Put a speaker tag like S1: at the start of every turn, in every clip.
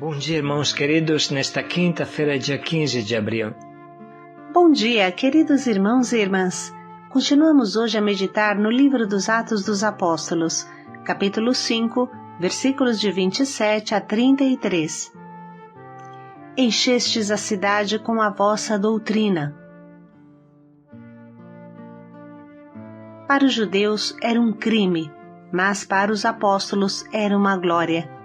S1: Bom dia, irmãos queridos, nesta quinta-feira, dia 15 de abril.
S2: Bom dia, queridos irmãos e irmãs. Continuamos hoje a meditar no livro dos Atos dos Apóstolos, capítulo 5, versículos de 27 a 33. Enchestes a cidade com a vossa doutrina. Para os judeus era um crime, mas para os apóstolos era uma glória.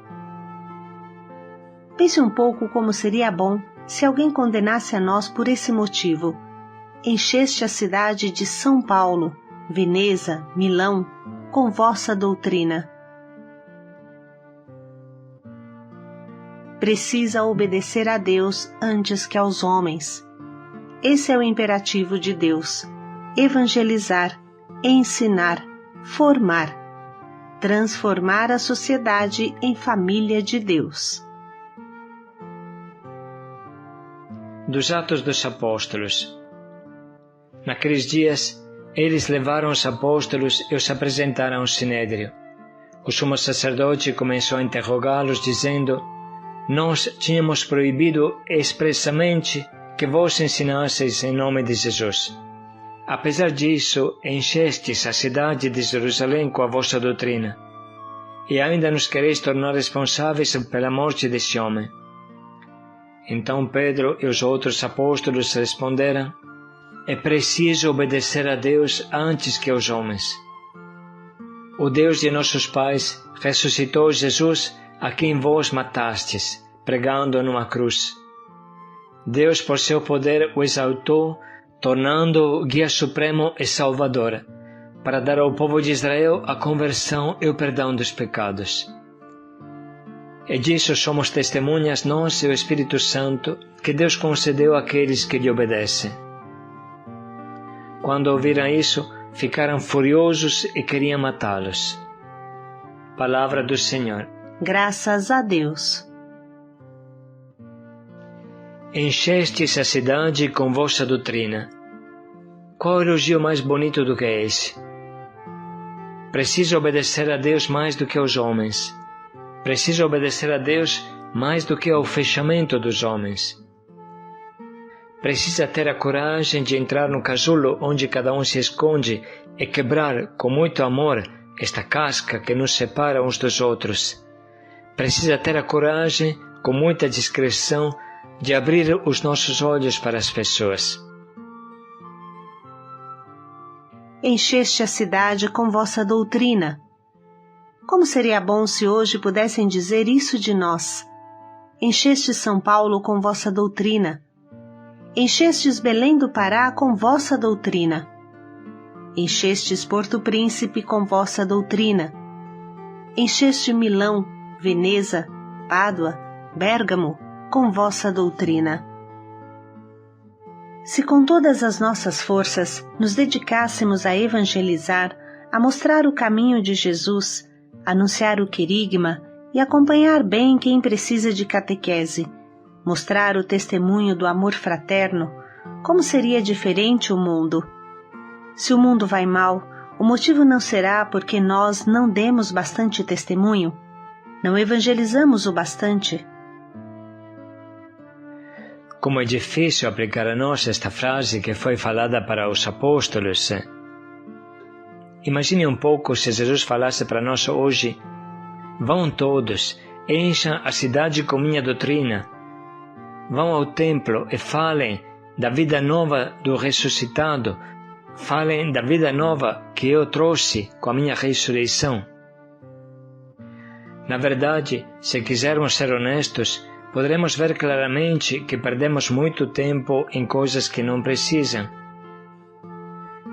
S2: Pense um pouco como seria bom se alguém condenasse a nós por esse motivo. Encheste a cidade de São Paulo, Veneza, Milão, com vossa doutrina. Precisa obedecer a Deus antes que aos homens. Esse é o imperativo de Deus: evangelizar, ensinar, formar, transformar a sociedade em família de Deus.
S1: Dos Atos dos Apóstolos. Naqueles dias, eles levaram os apóstolos e os apresentaram ao Sinédrio. O sumo sacerdote começou a interrogá-los, dizendo: Nós tínhamos proibido expressamente que vos ensinasseis em nome de Jesus. Apesar disso, enchestes a cidade de Jerusalém com a vossa doutrina, e ainda nos quereis tornar responsáveis pela morte deste homem. Então Pedro e os outros apóstolos responderam: É preciso obedecer a Deus antes que aos homens. O Deus de nossos pais ressuscitou Jesus, a quem vós matastes, pregando numa cruz. Deus, por seu poder, o exaltou, tornando-o guia supremo e salvador, para dar ao povo de Israel a conversão e o perdão dos pecados. E disso somos testemunhas nós e o Espírito Santo, que Deus concedeu àqueles que lhe obedecem. Quando ouviram isso, ficaram furiosos e queriam matá-los. Palavra do Senhor.
S2: Graças a Deus.
S1: Enchestes a cidade com vossa doutrina. Qual elogio mais bonito do que esse? Preciso obedecer a Deus mais do que aos homens. Preciso obedecer a Deus mais do que ao fechamento dos homens. Precisa ter a coragem de entrar no casulo onde cada um se esconde e quebrar com muito amor esta casca que nos separa uns dos outros. Precisa ter a coragem, com muita discrição, de abrir os nossos olhos para as pessoas.
S2: Encheste a cidade com vossa doutrina. Como seria bom se hoje pudessem dizer isso de nós? Enchestes São Paulo com vossa doutrina. Enchestes Belém do Pará com vossa doutrina. Enchestes Porto Príncipe com vossa doutrina. Encheste Milão, Veneza, Pádua, Bérgamo com vossa doutrina. Se com todas as nossas forças nos dedicássemos a evangelizar, a mostrar o caminho de Jesus, anunciar o querigma e acompanhar bem quem precisa de catequese, mostrar o testemunho do amor fraterno, como seria diferente o mundo? Se o mundo vai mal, o motivo não será porque nós não demos bastante testemunho? Não evangelizamos o bastante?
S1: Como é difícil aplicar a nós esta frase que foi falada para os apóstolos. Imagine um pouco se Jesus falasse para nós hoje: Vão todos, encham a cidade com minha doutrina. Vão ao templo e falem da vida nova do ressuscitado. Falem da vida nova que eu trouxe com a minha ressurreição. Na verdade, se quisermos ser honestos, poderemos ver claramente que perdemos muito tempo em coisas que não precisam.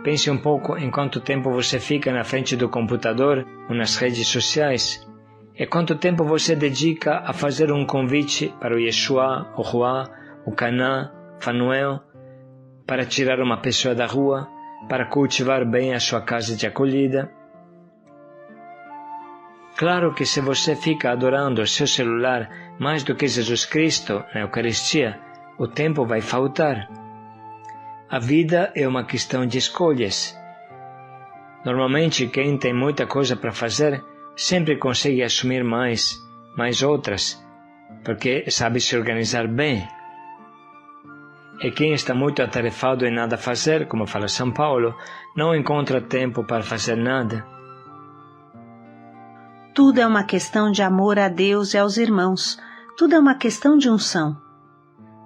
S1: Pense um pouco em quanto tempo você fica na frente do computador ou nas redes sociais, e quanto tempo você dedica a fazer um convite para o Yeshua, o Ruá, o Caná, Fanuel, para tirar uma pessoa da rua, para cultivar bem a sua casa de acolhida. Claro que se você fica adorando o seu celular mais do que Jesus Cristo na Eucaristia, o tempo vai faltar. A vida é uma questão de escolhas. Normalmente, quem tem muita coisa para fazer sempre consegue assumir mais outras, porque sabe se organizar bem. E quem está muito atarefado em nada fazer, como fala São Paulo, não encontra tempo para fazer nada.
S2: Tudo é uma questão de amor a Deus e aos irmãos. Tudo é uma questão de unção.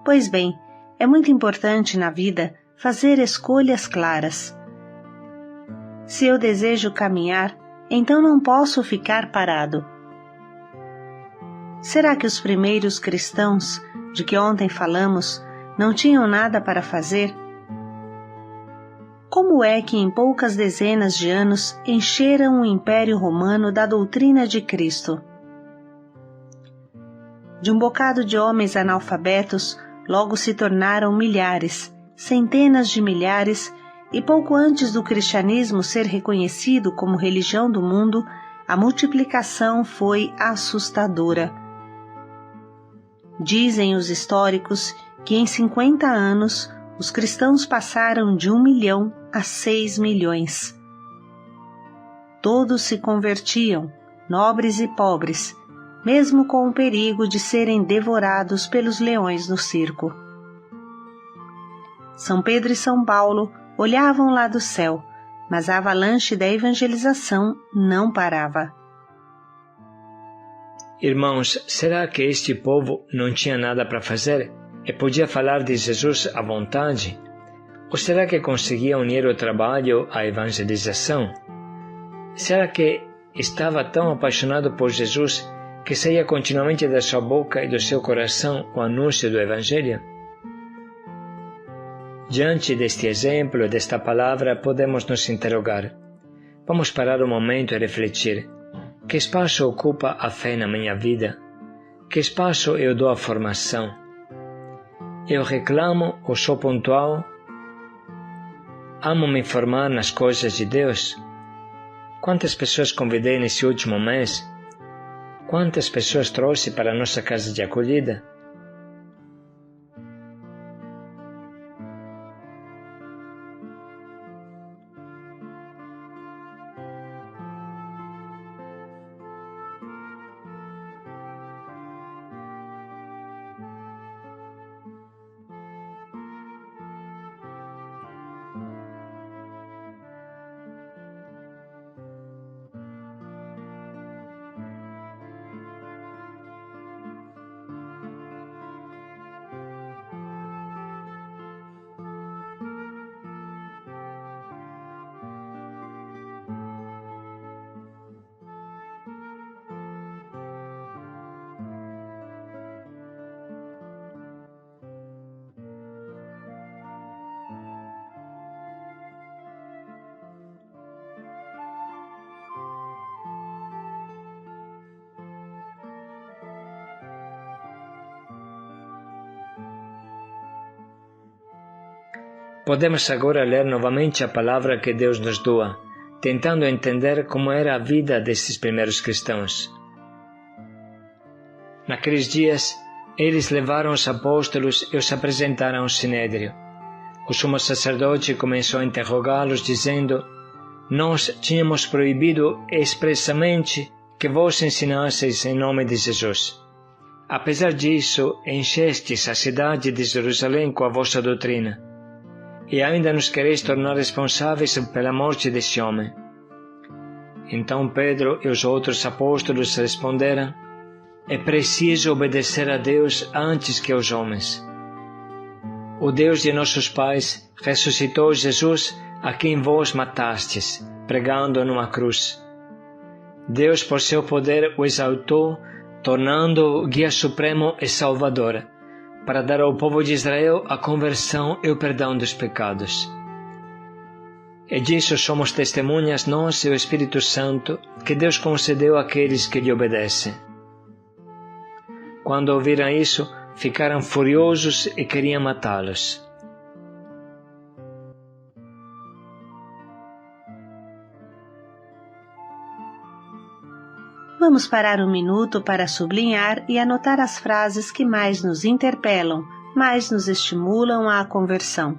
S2: Pois bem, é muito importante na vida fazer escolhas claras. Se eu desejo caminhar, então não posso ficar parado. Será que os primeiros cristãos, de que ontem falamos, não tinham nada para fazer? Como é que em poucas dezenas de anos encheram o Império Romano da doutrina de Cristo? De um bocado de homens analfabetos, logo se tornaram milhares, centenas de milhares, e pouco antes do cristianismo ser reconhecido como religião do mundo, a multiplicação foi assustadora. Dizem os históricos que em 50 anos os cristãos passaram de 1 milhão a 6 milhões. Todos se convertiam, nobres e pobres, mesmo com o perigo de serem devorados pelos leões no circo. São Pedro e São Paulo olhavam lá do céu, mas a avalanche da evangelização não parava.
S1: Irmãos, será que este povo não tinha nada para fazer e podia falar de Jesus à vontade? Ou será que conseguia unir o trabalho à evangelização? Será que estava tão apaixonado por Jesus que saía continuamente da sua boca e do seu coração o anúncio do Evangelho? Diante deste exemplo e desta palavra, podemos nos interrogar. Vamos parar um momento e refletir. Que espaço ocupa a fé na minha vida? Que espaço eu dou à formação? Eu reclamo ou sou pontual? Amo me informar nas coisas de Deus? Quantas pessoas convidei nesse último mês? Quantas pessoas trouxe para a nossa casa de acolhida? Podemos agora ler novamente a palavra que Deus nos doa, tentando entender como era a vida desses primeiros cristãos. Naqueles dias, eles levaram os apóstolos e os apresentaram ao Sinédrio. O sumo sacerdote começou a interrogá-los, dizendo: Nós tínhamos proibido expressamente que vos ensinasseis em nome de Jesus. Apesar disso, enchestes a cidade de Jerusalém com a vossa doutrina. E ainda nos quereis tornar responsáveis pela morte desse homem. Então Pedro e os outros apóstolos responderam: É preciso obedecer a Deus antes que aos homens. O Deus de nossos pais ressuscitou Jesus, a quem vós matastes, pregando numa cruz. Deus, por seu poder, o exaltou, tornando-o guia supremo e salvador, para dar ao povo de Israel a conversão e o perdão dos pecados. E disso somos testemunhas nós e o Espírito Santo que Deus concedeu àqueles que lhe obedecem. Quando ouviram isso, ficaram furiosos e queriam matá-los.
S2: Vamos parar um minuto para sublinhar e anotar as frases que mais nos interpelam, mais nos estimulam à conversão.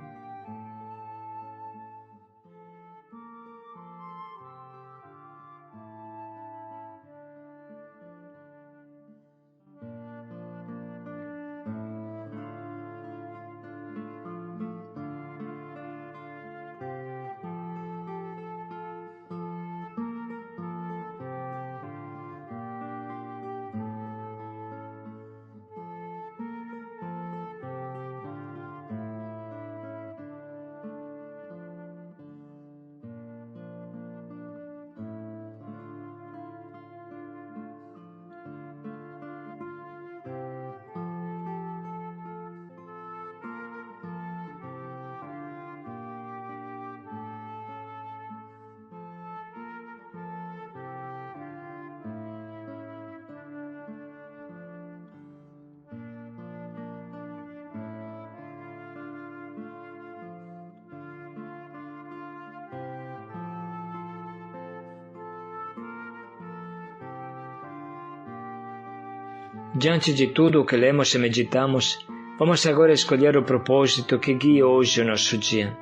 S1: Diante de tudo o que lemos e meditamos, vamos agora escolher o propósito que guia hoje o nosso dia.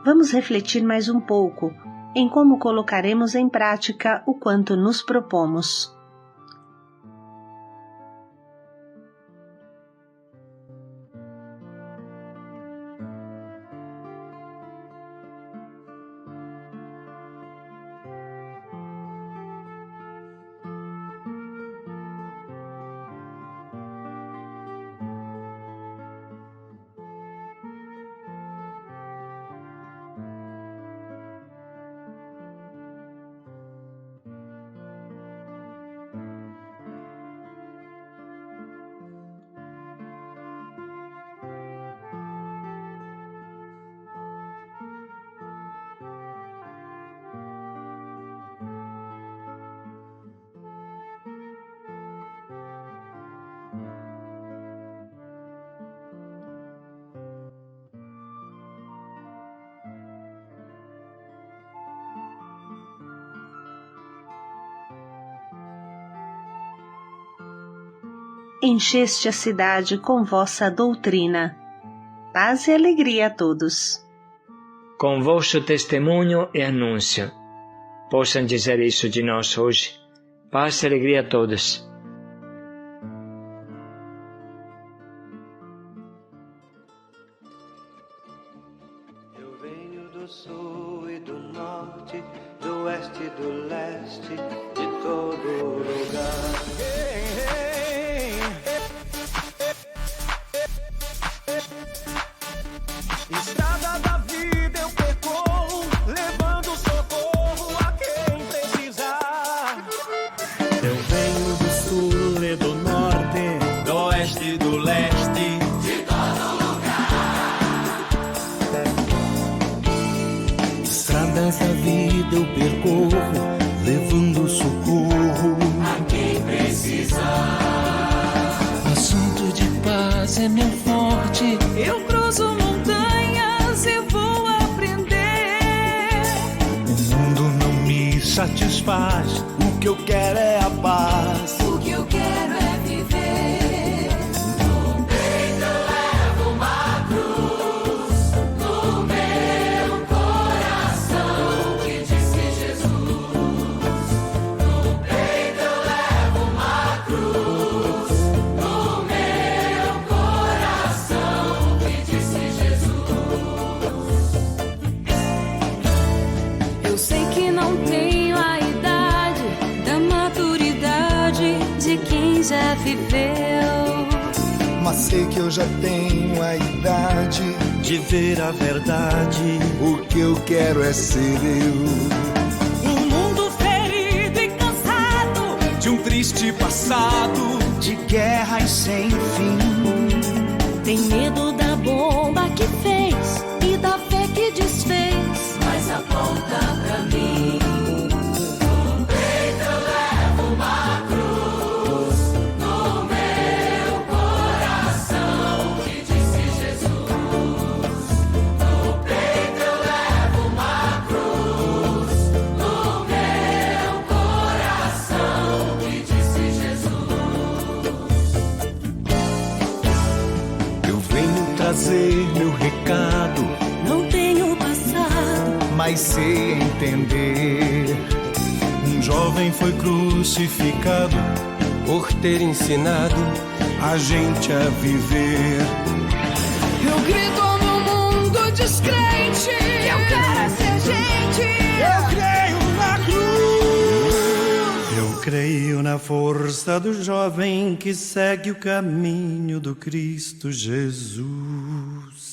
S2: Vamos refletir mais um pouco em como colocaremos em prática o quanto nos propomos. Encheste a cidade com vossa doutrina. Paz e alegria a todos.
S1: Com vosso testemunho e anúncio, possam dizer isso de nós hoje. Paz e alegria a todos.
S3: Eu venho do sul e do norte, do oeste e do leste, de todo lugar. Estrada da vida eu percorro, levando socorro a quem precisar. Eu venho do sul e do norte, do oeste e do leste, de todo lugar. Estradas da vida eu percorro, levando socorro a quem precisar. Assunto de paz é meu forte, eu cruzo montanhas e vou aprender. O mundo não me satisfaz, o que eu quero é a paz. O que eu quero é viver. No peito eu levo uma cruz, no meu coração que diz que Jesus. No peito eu levo uma cruz, no meu coração que diz que Jesus.
S4: Eu sei que não tenho a idade da maturidade de quem já viveu.
S3: Mas sei que eu já tenho a idade de ver a verdade. O que eu quero é ser eu.
S5: Um mundo ferido e cansado de um triste passado,
S3: De guerras sem fim.
S4: Tem medo da bomba que fez e da fé que desfez, mas aponta pra mim. No peito eu levo uma cruz, no meu coração que diz que Jesus. No peito eu levo uma cruz, no meu coração que diz que Jesus.
S3: Eu venho trazer meu recado,
S4: Não tenho passado,
S3: mas sei entender. Um jovem foi crucificado
S6: por ter ensinado a gente a viver.
S5: Eu grito no mundo descrente que eu quero ser gente.
S6: Eu creio na cruz.
S7: Eu creio na força do jovem que segue o caminho do Cristo Jesus.